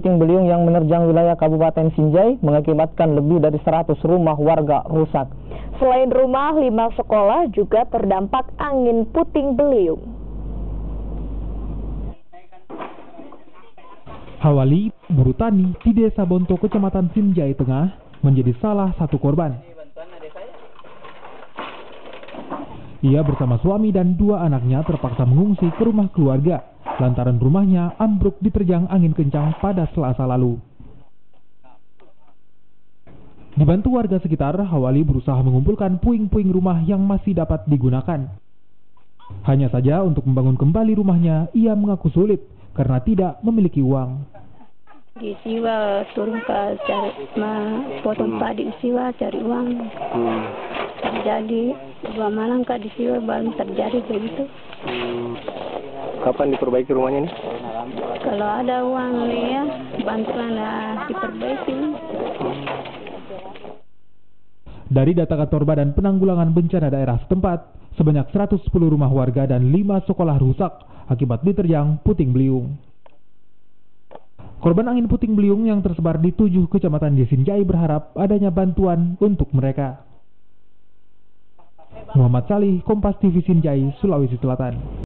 puting beliung yang menerjang wilayah Kabupaten Sinjai mengakibatkan lebih dari 100 rumah warga rusak. Selain rumah, 5 sekolah juga terdampak angin puting beliung. Hawali, buruh tani di Desa Bonto, Kecamatan Sinjai Tengah, menjadi salah satu korban. Ia bersama suami dan 2 anaknya terpaksa mengungsi ke rumah keluarga lantaran rumahnya ambruk diterjang angin kencang pada Selasa lalu. Dibantu warga sekitar, Hawali berusaha mengumpulkan puing-puing rumah yang masih dapat digunakan. Hanya saja untuk membangun kembali rumahnya, ia mengaku sulit karena tidak memiliki uang. Di Siwa turun ke cari potong padi di Siwa cari uang. Jadi 2 malam di Siwa baru terjadi begitu. Kapan diperbaiki rumahnya nih? Kalau ada uang ya bantuan diperbaiki. Dari data kantor Badan Penanggulangan Bencana Daerah setempat, sebanyak 110 rumah warga dan 5 sekolah rusak akibat diterjang puting beliung. Korban angin puting beliung yang tersebar di 7 kecamatan di Sinjai berharap adanya bantuan untuk mereka. Muhammad Salih, Kompas TV Sinjai, Sulawesi Selatan.